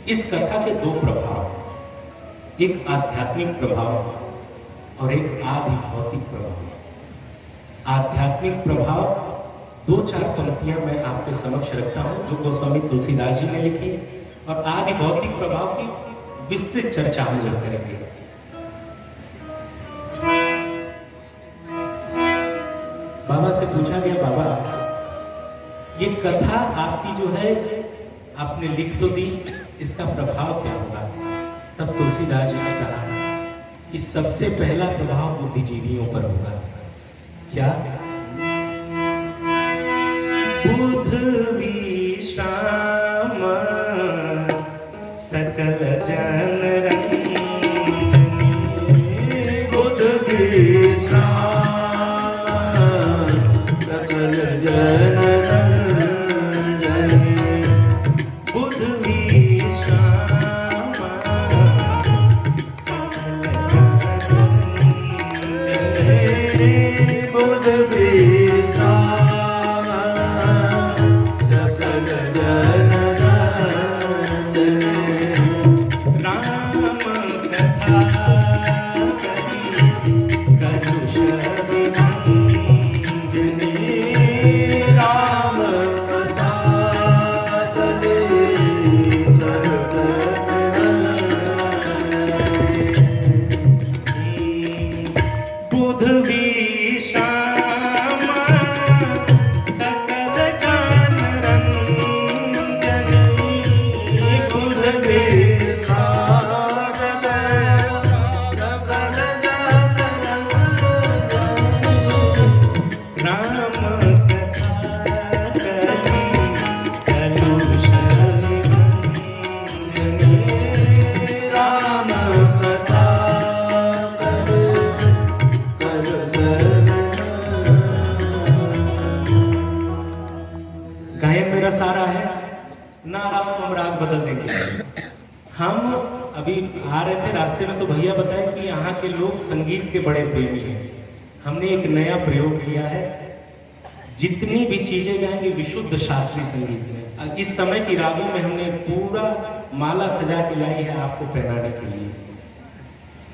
इस कथा के दो प्रभाव, एक आध्यात्मिक प्रभाव और एक आदि भौतिक प्रभाव। आध्यात्मिक प्रभाव दो चार पंक्तियां मैं आपके समक्ष रखता हूं जो गोस्वामी तुलसीदास जी ने लिखी, और आदि भौतिक प्रभाव की विस्तृत चर्चा हम लोग करेंगे। बाबा से पूछा गया, बाबा ये कथा आपकी जो है आपने लिख तो दी, इसका प्रभाव क्या होगा? तब तुलसीदास जी ने कहा कि सबसे पहला प्रभाव बुद्धिजीवियों पर होगा। क्या? बुध विश्राम सकल जन रंजनी, बुध विश्राम सकल जन रंजनी, बुध विश्राम बुध विश्राम सकल जन रंजनी, राम कथा कही कलुष विभंजनी, राम कथा कली कल्प बुध विश्राम सकल जन रंजनी, बुध विश्राम सकल जन रंजनी, राम कथा कही कलुष विभंजनी, राम कथा कली कल्प गायन मेरा सारा है ना, राग तो हम राग बदल देंगे। हम अभी आ रहे थे रास्ते में तो भैया बताए कि यहाँ के लोग संगीत के बड़े प्रेमी हैं। हमने एक नया प्रयोग किया है, जितनी भी चीजें गाएंगे विशुद्ध शास्त्रीय संगीत में। इस समय की रागों में हमने पूरा माला सजा के लाई है आपको पहनाने के लिए।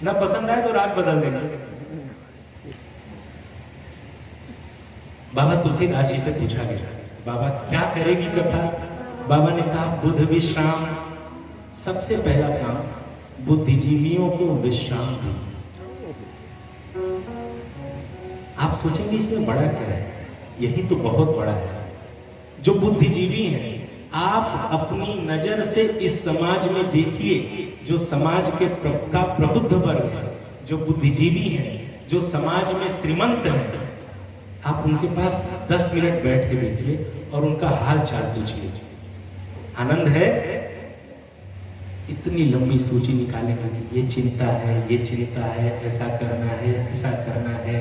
ना पसंद आए तो राग बदल देंगे। बाबा तुलसीदास जी से पूछा गया, बाबा क्या करेगी कथा? बाबा ने कहा बुध विश्राम, सबसे पहला काम बुद्धिजीवियों को विश्राम दी। आप सोचेंगे इसमें बड़ा क्या है? यही तो बहुत बड़ा है। जो बुद्धिजीवी हैं, आप अपनी नजर से इस समाज में देखिए, जो समाज के का प्रबुद्ध वर्ग है, जो बुद्धिजीवी हैं, जो समाज में श्रीमंत हैं, आप उनके पास 10 मिनट बैठ के देखिए और उनका हाल चाल पूछिए। आनंद है? इतनी लंबी सूची निकालेंगे कि ये चिंता है, ये चिंता है, ऐसा करना है, ऐसा करना है,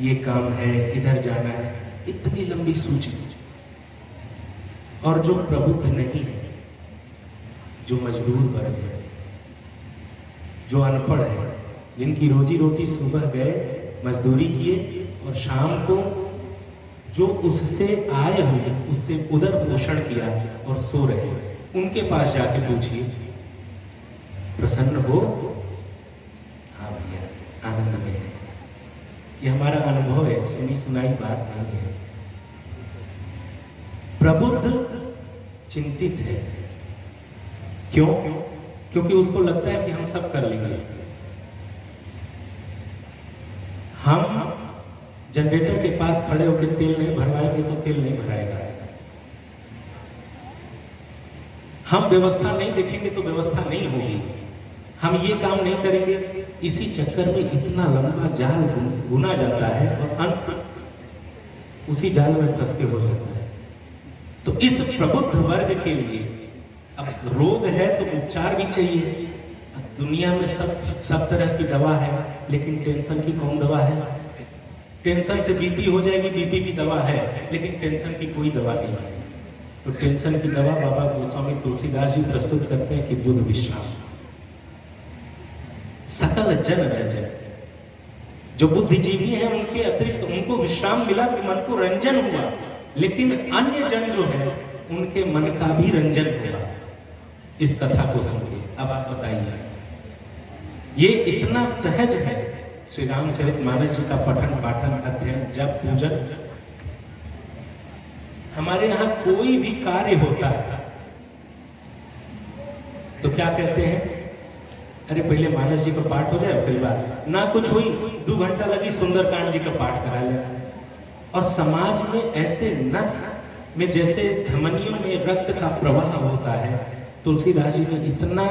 ये काम है, इधर जाना है, इतनी लंबी सूची। और जो प्रबुद्ध नहीं है, जो मजदूर वर्ग है, जो अनपढ़ है, जिनकी रोजी रोटी सुबह गए मजदूरी किए और शाम को जो उससे आए हुए उससे उदर पोषण किया और सो रहे, उनके पास जाके पूछिए प्रसन्न हो? हाँ भैया आनंद में है। ये हमारा अनुभव है, सुनी सुनाई बात नहीं है। प्रबुद्ध चिंतित है। क्यों? क्योंकि उसको लगता है कि हम सब कर लेंगे। हम जनरेटर के पास खड़े होकर तेल नहीं भरवाएंगे तो तेल नहीं भराएगा। हम व्यवस्था नहीं देखेंगे तो व्यवस्था नहीं होगी। हम ये काम नहीं करेंगे, इसी चक्कर में इतना लंबा जाल बुना जाता है और अंत उसी जाल में फंस के हो जाता है। तो इस प्रबुद्ध वर्ग के लिए अब रोग है तो उपचार भी चाहिए। अब दुनिया में सब तरह की दवा है, लेकिन टेंशन की कौन दवा है? टेंशन से बीपी हो जाएगी, बीपी की दवा है, लेकिन टेंशन की कोई दवा नहीं है। तो टेंशन की दवा बाबा गोस्वामी तुलसीदास जी प्रस्तुत करते हैं कि बुध विश्राम सकल जन रंजन। जो बुद्धिजीवी हैं उनके अतिरिक्त उनको विश्राम मिला कि मन को रंजन हुआ, लेकिन अन्य जन जो है उनके मन का भी रंजन होगा इस कथा को सुन के। अब आप बताइए, ये इतना सहज है श्री रामचरितमानस जी का पठन पाठन अध्ययन जप पूजन। हमारे यहाँ कोई भी कार्य होता है तो क्या कहते हैं, अरे पहले मानस जी का पाठ हो जाए, फिर बात ना कुछ हुई 2 घंटा लगी सुंदरकांड जी का पाठ करा ले। और समाज में ऐसे नस में जैसे धमनियों में रक्त का प्रवाह होता है, तुलसीदास जी ने इतना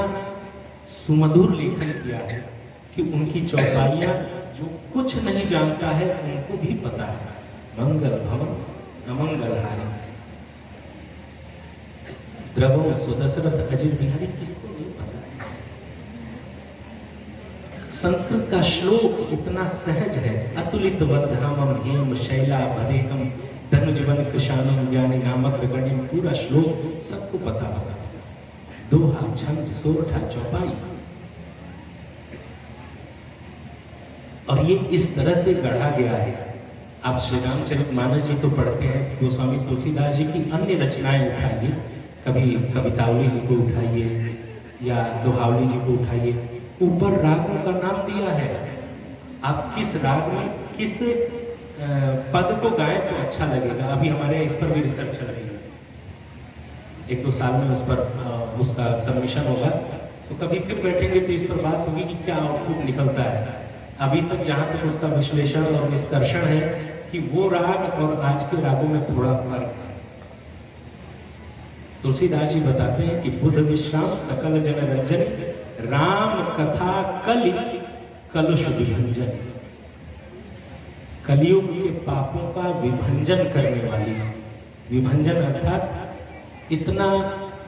सुमधुर लेखन किया है कि उनकी चौपाइयां जो कुछ नहीं जानता है उनको भी पता है। मंगल भवन अमंगल हारी, द्रवो सुदशरथ अजिर बिहारी, किसको नहीं पता है। संस्कृत का श्लोक इतना सहज है। अतुलित वर्धामम हेम शैला भदेहम धनुजवन कृशानम ज्ञानी नामक गणिम, पूरा श्लोक सबको पता होगा। दोहा छंद सोरठा चौपाई, और ये इस तरह से गढ़ा गया है। आप श्री रामचरितमानस जी को पढ़ते हैं, गोस्वामी तुलसीदास जी की अन्य रचनाएं उठाइए, कभी कवितावली जी को उठाइए या दोहावली जी को उठाइए, ऊपर रागों का नाम दिया है। आप किस राग में किस पद को गाएं तो अच्छा लगेगा। अभी हमारे यहाँ इस पर भी रिसर्च चल रही है, 1-2 साल में उस पर उसका सबमिशन होगा, तो कभी फिर बैठेंगे तो इस पर बात होगी कि क्या आउटपुट निकलता है। अभी तक जहां तक उसका विश्लेषण और निष्कर्षण है कि वो राग और आज के रागों में थोड़ा फर्क है। तुलसीदास जी बताते हैं कि बुध विश्राम सकल जन रंजन, राम कथा कलि कलुष विभंजन। कलयुग के पापों का विभंजन करने वाली, विभंजन अर्थात इतना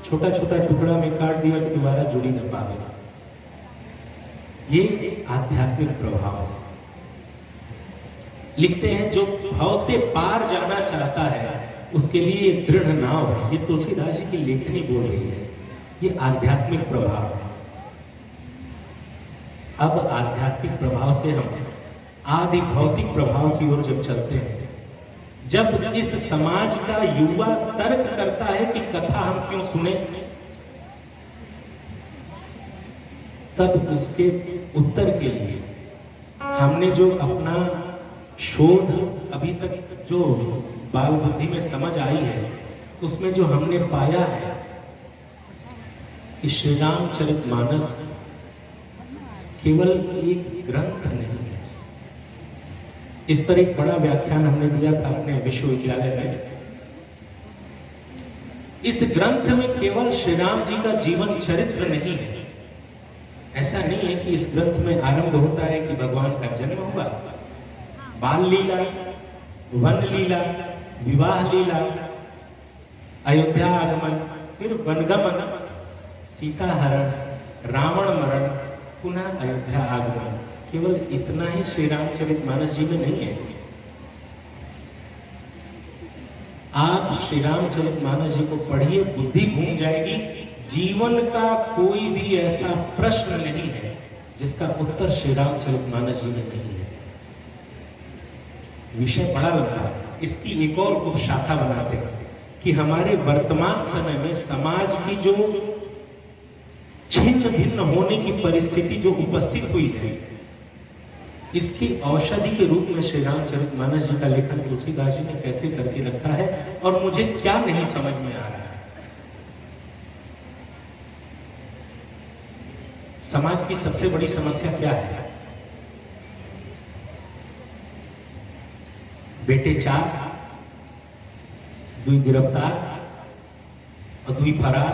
छोटा छोटा टुकड़ा में काट दिया कि दोबारा जुड़ी न पावे। ये आध्यात्मिक प्रभाव है। लिखते हैं जो भाव से पार जाना चाहता है उसके लिए ये दृढ़ नाव है। ये तुलसीदास जी की लेखनी बोल रही है, ये आध्यात्मिक प्रभाव है। अब आध्यात्मिक प्रभाव से हम आदि भौतिक प्रभाव की ओर जब चलते हैं, जब इस समाज का युवा तर्क करता है कि कथा हम क्यों सुने, तब उसके उत्तर के लिए हमने जो अपना शोध अभी तक जो बाल बुद्धि में समझ आई है, उसमें जो हमने पाया है कि श्री रामचरितमानस केवल एक ग्रंथ नहीं है। इस पर एक बड़ा व्याख्यान हमने दिया था अपने विश्वविद्यालय में। इस ग्रंथ में केवल श्री राम जी का जीवन चरित्र नहीं है। ऐसा नहीं है कि इस ग्रंथ में आरंभ होता है कि भगवान का जन्म हुआ, बाल लीला, वन लीला, विवाह लीला, अयोध्या आगमन, फिर वनगमन, सीता हरण, रावण मरण, पुनः अयोध्या आगमन। केवल इतना ही श्री रामचरितमानस जी में नहीं है। आप श्री रामचरितमानस जी को पढ़िए, बुद्धि घूम जाएगी। जीवन का कोई भी ऐसा प्रश्न नहीं है जिसका उत्तर श्री रामचरितमानस जी में नहीं है। विषय बड़ा लंबा है, इसकी एक और उपशाखा बनाते हैं कि हमारे वर्तमान समय में समाज की जो छिन्न भिन्न होने की परिस्थिति जो उपस्थित हुई है, इसकी औषधि के रूप में श्री रामचरितमानस जी का लेखन तुलसीदास जी ने कैसे करके रखा है, और मुझे क्या नहीं समझ में आ रहा है। समाज की सबसे बड़ी समस्या क्या है? बेटे 4, 2 गिरफ्तार और 2 फरार,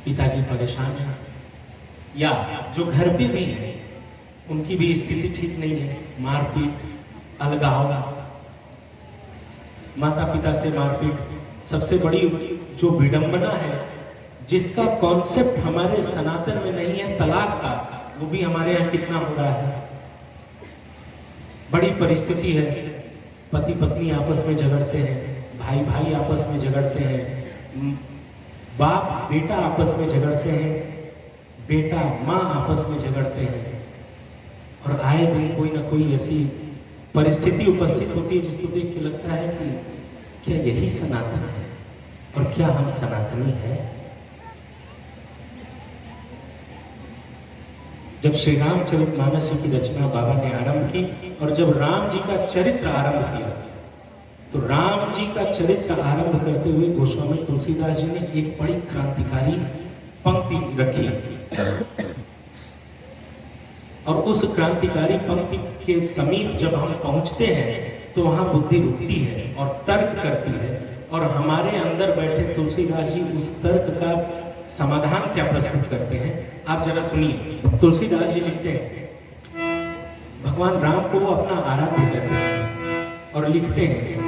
पिताजी परेशान है, या जो घर पे भी है उनकी भी स्थिति ठीक नहीं है, मारपीट, अलगाव, माता पिता से मारपीट। सबसे बड़ी जो विडंबना है, जिसका कॉन्सेप्ट हमारे सनातन में नहीं है, तलाक का, वो भी हमारे यहाँ कितना हो रहा है। बड़ी परिस्थिति है, पति पत्नी आपस में झगड़ते हैं, भाई भाई आपस में झगड़ते हैं, बाप बेटा आपस में झगड़ते हैं, बेटा माँ आपस में झगड़ते हैं, और आए दिन कोई ना कोई ऐसी परिस्थिति उपस्थित होती है जिसको देख के लगता है कि क्या यही सनातन है? और क्या हम सनातनी हैं? जब श्री रामचरितमानस जी की रचना बाबा ने आरंभ की और जब राम जी का चरित्र आरंभ किया, तो राम जी का चरित्र आरंभ करते हुए गोस्वामी तुलसीदास जी ने एक बड़ी क्रांतिकारी पंक्ति रखी, और उस क्रांतिकारी पंक्ति के समीप जब हम पहुंचते हैं तो वहां बुद्धि रुकती है और तर्क करती है, और हमारे अंदर बैठे तुलसीदास जी उस तर्क का समाधान क्या प्रस्तुत करते हैं, आप जरा सुनिए। तुलसीदास जी लिखते हैं, भगवान राम को वो अपना आराध्य कहते हैं और लिखते हैं,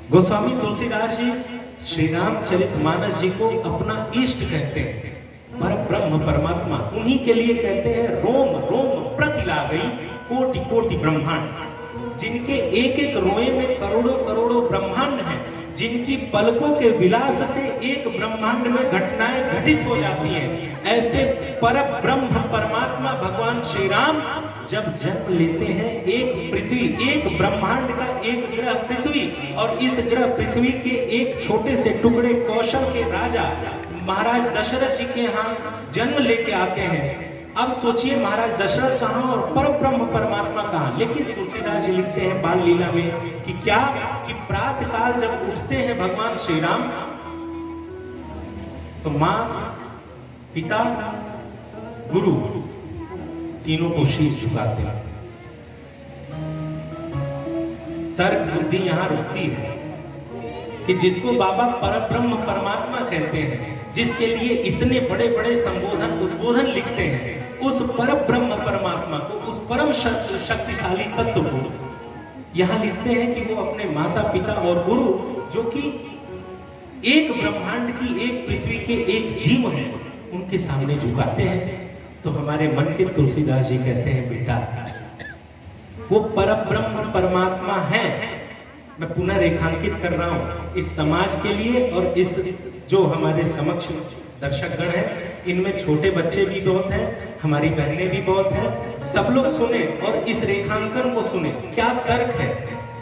गोस्वामी तुलसीदास जी श्री रामचरितमानस जी को अपना इष्ट कहते हैं, पर ब्रह्म परमात्मा, उन्हीं के लिए कहते हैं रोम रोम प्रतिला गई कोटि कोटि ब्रह्मांड, जिनके एक एक रोए में करोड़ों करोड़ों ब्रह्मांड हैं, जिनकी पलकों के विलास से एक ब्रह्मांड में घटनाएं घटित हो जाती हैं, ऐसे पर ब्रह्म परमात्मा भगवान श्री राम जब जन्म लेते हैं, एक पृथ्वी, एक ब्रह्मांड का एक ग्रह पृथ्वी, और इस ग्रह पृथ्वी के एक छोटे से टुकड़े कौशल के राजा महाराज दशरथ जी के यहाँ जन्म लेके आते हैं। अब सोचिए महाराज दशरथ कहाँ और परम ब्रह्म परमात्मा कहाँ। लेकिन तुलसीदास जी लिखते हैं बाल लीला में कि क्या, कि प्रातः काल जब उठते हैं भगवान श्री राम, तो माँ, पिता, गुरु तीनों को शीश झुकाते हैं। तर्क बुद्धि यहां रुकती है कि जिसको बाबा परब्रह्म परमात्मा कहते हैं, जिसके लिए इतने बड़े बड़े संबोधन उद्बोधन लिखते हैं, उस परब्रह्म परमात्मा को, उस परम शक्तिशाली तत्व को यहां लिखते हैं कि वो अपने माता पिता और गुरु, जो कि एक ब्रह्मांड की, एक पृथ्वी के एक जीव हैं, उनके सामने झुकाते हैं। तो हमारे मन के तुलसीदास जी कहते हैं, बेटा वो परब्रह्म परमात्मा है। मैं पुनः रेखांकित कर रहा हूं इस समाज के लिए, और इस जो हमारे समक्ष दर्शकगण हैं, इनमें छोटे बच्चे भी बहुत हैं, हमारी बहनें भी बहुत हैं, सब लोग सुने और इस रेखांकन को सुने। क्या तर्क है?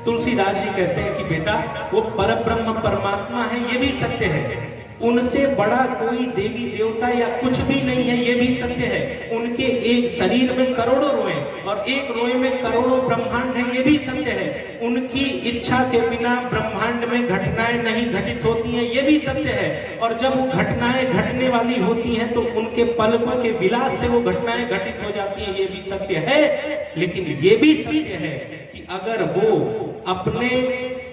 तुलसीदास जी कहते हैं कि बेटा वो परब्रह्म परमात्मा है, ये भी सत्य है। उनसे बड़ा कोई देवी देवता या कुछ भी नहीं है, ये भी सत्य है। उनके एक शरीर में करोड़ों रोए और एक रोए में करोड़ों ब्रह्मांड है, ये भी सत्य है। उनकी इच्छा के बिना ब्रह्मांड में घटनाएं नहीं घटित होती हैं, ये भी सत्य है। और जब वो घटनाएं घटने वाली होती हैं तो उनके पलकों के विलास से वो घटनाएं घटित हो जाती हैं, ये भी सत्य है। लेकिन ये भी सत्य है कि अगर वो अपने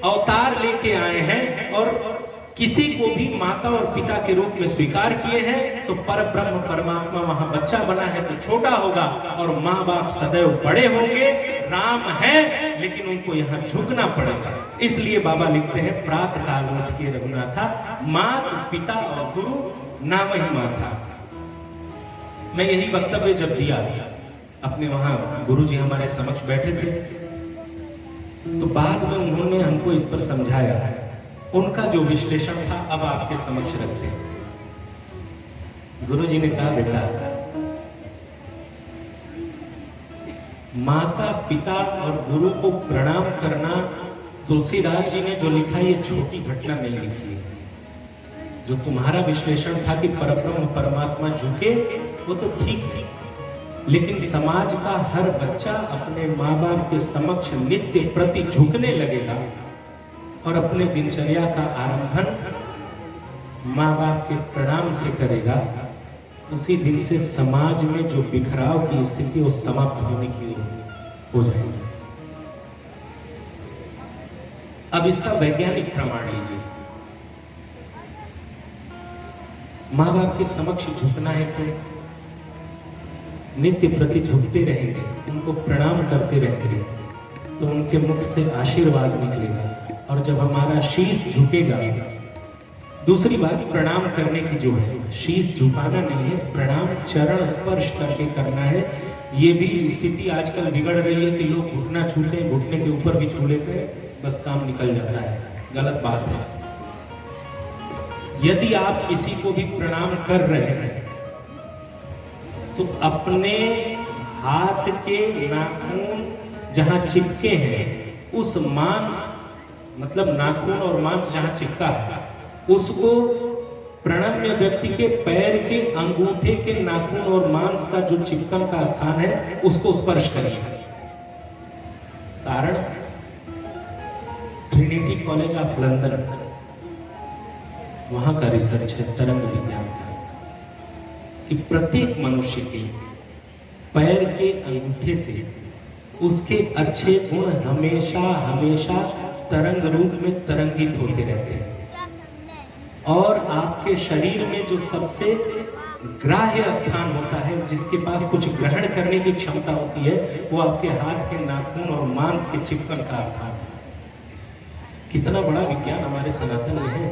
अवतार लेके आए हैं और किसी को भी माता और पिता के रूप में स्वीकार किए हैं, तो परब्रह्म परमात्मा वहां बच्चा बना है तो छोटा होगा और माँ बाप सदैव बड़े होंगे। राम है लेकिन उनको यहाँ झुकना पड़ेगा। इसलिए बाबा लिखते हैं, प्रातः काल उठ के रघुनाथा, मात पिता और गुरु नाम ही माथा। मैं यही वक्तव्य जब दिया, अपने वहां गुरु जी हमारे समक्ष बैठे थे, तो बाद में उन्होंने हमको इस पर समझाया। उनका जो विश्लेषण था अब आपके समक्ष रखते हैं। गुरु जी ने कहा, बेटा माता पिता और गुरु को प्रणाम करना, तुलसीदास जी ने जो लिखा ये छोटी घटना नहीं लिखी है। जो तुम्हारा विश्लेषण था कि परब्रह्म परमात्मा झुके वो तो ठीक है, लेकिन समाज का हर बच्चा अपने माँ बाप के समक्ष नित्य प्रति झुकने लगेगा और अपने दिनचर्या का आरंभन माँ बाप के प्रणाम से करेगा, उसी दिन से समाज में जो बिखराव की स्थिति वो समाप्त होने की हो जाएगी। अब इसका वैज्ञानिक प्रमाण लीजिए। माँ बाप के समक्ष झुकना है तो नित्य प्रति झुकते रहेंगे, उनको प्रणाम करते रहेंगे तो उनके मुख से आशीर्वाद निकलेगा। और जब हमारा शीश झुकेगा, दूसरी बात प्रणाम करने की जो है, शीश झुकाना नहीं है, प्रणाम चरण स्पर्श करके करना है। ये भी स्थिति आजकल बिगड़ रही है कि लोग घुटना छूते हैं, घुटने के ऊपर भी छू लेते हैं, बस काम निकल जाता है। गलत बात है। यदि आप किसी को भी प्रणाम कर रहे हैं तो अपने हाथ के नाखून जहां चिपके हैं उस मांस, मतलब नाखून और मांस जहां चिपका है, उसको प्रणम्य व्यक्ति के पैर के अंगूठे के नाखून और मांस का जो चिपकन का स्थान है उसको स्पर्श करिए। कारण ट्रिनिटी कॉलेज ऑफ लंदन, वहां का रिसर्च है तरंग विज्ञान का, कि प्रत्येक मनुष्य के पैर के अंगूठे से उसके अच्छे गुण हमेशा हमेशा तरंग रूप में तरंगित होते रहते हैं। और आपके शरीर में जो सबसे ग्राह्य स्थान होता है, जिसके पास कुछ ग्रहण करने की क्षमता होती है, वो आपके हाथ के नाखून और मांस के चिपकन का स्थान है। कितना बड़ा विज्ञान हमारे सनातन में है।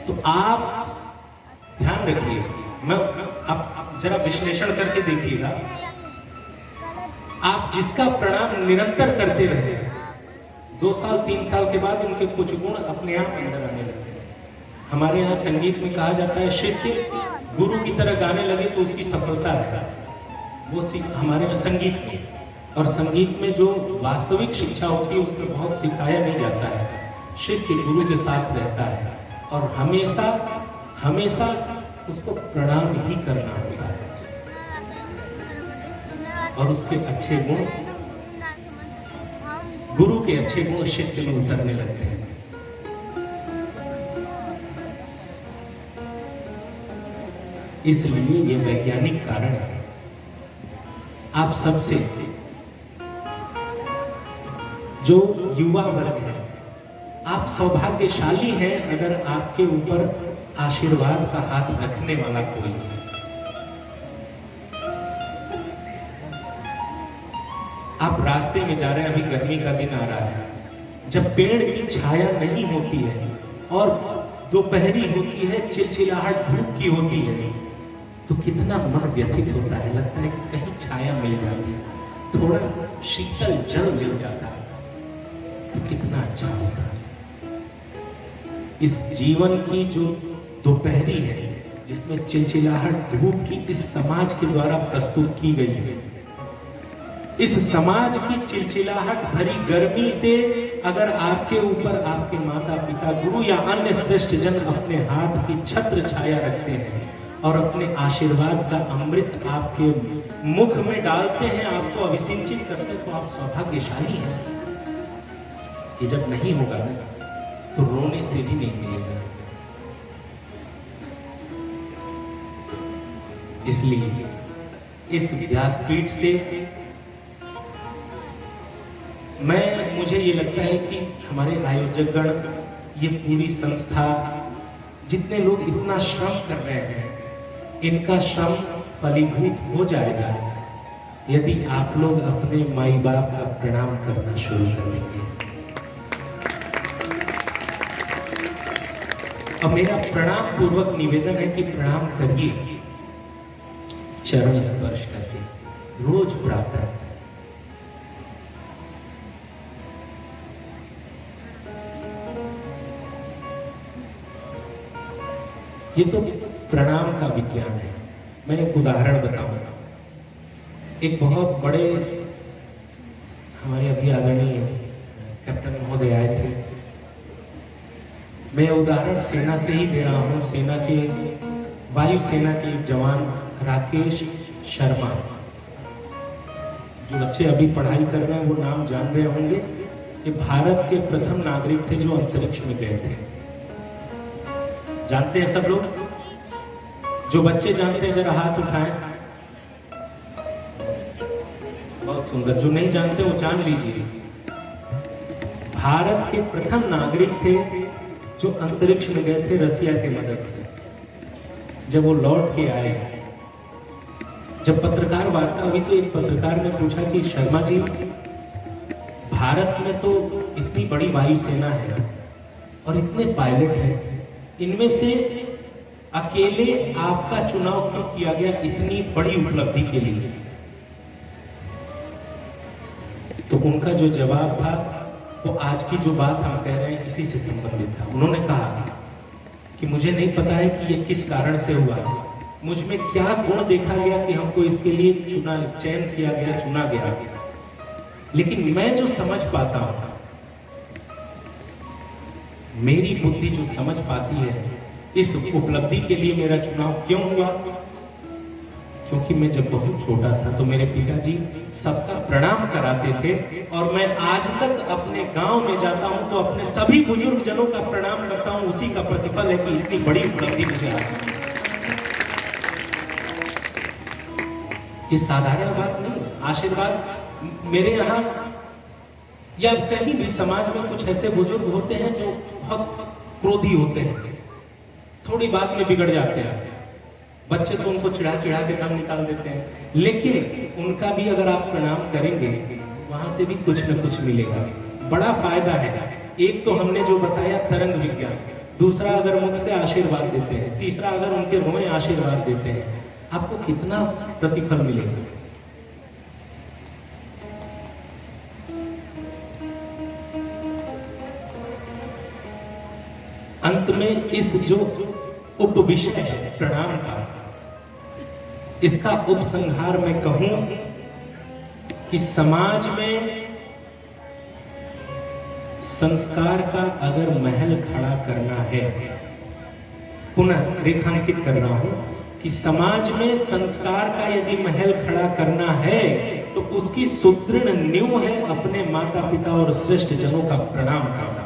तो आप ध्यान रखिए, मैं आप जरा विश्लेषण करके देखिएगा, आप जिसका प्रणाम निरंतर करते रहे, 2 साल 3 साल के बाद उनके कुछ गुण अपने आप अंदर आने लगते हैं। हमारे यहाँ संगीत में कहा जाता है, शिष्य गुरु की तरह गाने लगे तो उसकी सफलता है। वो हमारे यहाँ संगीत में, और संगीत में जो वास्तविक शिक्षा होती है उसमें बहुत सिखाया नहीं जाता है। शिष्य गुरु के साथ रहता है और हमेशा हमेशा उसको प्रणाम ही करना होता है, और उसके अच्छे गुण, गुरु के अच्छे गुण शिष्य में उतरने लगते हैं। इसलिए ये वैज्ञानिक कारण है। आप सबसे जो युवा वर्ग है, आप सौभाग्यशाली हैं अगर आपके ऊपर आशीर्वाद का हाथ रखने वाला कोई है। आप रास्ते में जा रहे हैं, अभी गर्मी का दिन आ रहा है, जब पेड़ की छाया नहीं होती है और दोपहरी होती है, चिलचिलाहट धूप की होती है, तो कितना मन व्यथित होता है। लगता है कि कहीं छाया मिल जाती है, थोड़ा शीतल जल मिल जाता है तो कितना अच्छा होता है। इस जीवन की जो दोपहरी है, जिसमें चिलचिलाहट धूप की इस समाज के द्वारा प्रस्तुत की गई है, इस समाज की चिलचिलाहट भरी गर्मी से अगर आपके ऊपर आपके माता पिता, गुरु या अन्य श्रेष्ठ जन अपने हाथ की छत्र छाया रखते हैं और अपने आशीर्वाद का अमृत आपके मुख में डालते हैं, आपको अभिसिंचित करते हैं, तो आप सौभाग्यशाली हैं। ये जब नहीं होगा ना तो रोने से भी नहीं मिलेगा। इसलिए इस व्यासपीठ से मुझे ये लगता है कि हमारे आयोजकगण, ये पूरी संस्था, जितने लोग इतना श्रम कर रहे हैं, इनका श्रम फलीभूत हो जाएगा यदि आप लोग अपने माई बाप का प्रणाम करना शुरू कर देंगे। अब मेरा प्रणाम पूर्वक निवेदन है कि प्रणाम करिए चरण स्पर्श करके, रोज प्रातः। ये तो प्रणाम का विज्ञान है। मैं एक उदाहरण बताऊंगा। एक बहुत बड़े हमारे अभी आदरणीय कैप्टन महोदय आए थे। मैं उदाहरण सेना से ही दे रहा हूँ। सेना के वायुसेना के एक जवान राकेश शर्मा, जो बच्चे अभी पढ़ाई कर रहे हैं वो नाम जान रहे होंगे। ये भारत के प्रथम नागरिक थे जो अंतरिक्ष में गए थे। जानते हैं सब लोग? जो बच्चे जानते हैं जरा हाथ उठाएं। बहुत सुंदर। जो नहीं जानते वो जान लीजिए। भारत के प्रथम नागरिक थे जो अंतरिक्ष में गए थे रसिया की मदद से। जब वो लौट के आए, जब पत्रकार वार्ता हुई तो एक पत्रकार ने पूछा कि शर्मा जी, भारत में तो इतनी बड़ी वायुसेना है और इतने पायलट हैं, इनमें से अकेले आपका चुनाव क्यों किया गया इतनी बड़ी उपलब्धि के लिए? तो उनका जो जवाब था वो आज की जो बात हम कह रहे हैं इसी से संबंधित था। उन्होंने कहा कि मुझे नहीं पता है कि ये किस कारण से हुआ, मुझ में क्या गुण देखा गया कि हमको इसके लिए चयन किया गया, चुना गया, लेकिन मैं जो समझ पाता हूं, मेरी बुद्धि जो समझ पाती है इस उपलब्धि के लिए मेरा चुनाव क्यों हुआ, क्योंकि मैं जब बहुत छोटा था तो मेरे पिताजी सबका प्रणाम कराते थे और मैं आज तक अपने गांव में जाता हूं तो अपने सभी बुजुर्ग जनों का प्रणाम करता हूं। उसी का प्रतिफल है कि इतनी बड़ी उपलब्धि मुझे हासिल है। ये साधारण बात नहीं। आशीर्वाद मेरे यहाँ या कहीं भी समाज में कुछ ऐसे बुजुर्ग होते हैं जो बहुत क्रोधी होते हैं, थोड़ी बात में बिगड़ जाते हैं, बच्चे तो उनको चिढ़ा चिढ़ा के दम निकाल देते हैं, लेकिन उनका भी अगर आप प्रणाम करेंगे वहां से भी कुछ न कुछ मिलेगा। बड़ा फायदा है। एक तो हमने जो बताया तरंग विज्ञान, दूसरा अगर मुख से आशीर्वाद देते हैं, तीसरा अगर उनके रोए आशीर्वाद देते हैं, आपको कितना प्रतिफल मिलेगा। अंत में इस जो उपविषय है प्रणाम का, इसका उपसंहार मैं कहूं कि समाज में संस्कार का अगर महल खड़ा करना है, पुनः रेखांकित कर रहा हूं कि समाज में संस्कार का यदि महल खड़ा करना है तो उसकी सुदृढ़ नींव है अपने माता पिता और श्रेष्ठ जनों का प्रणाम करना।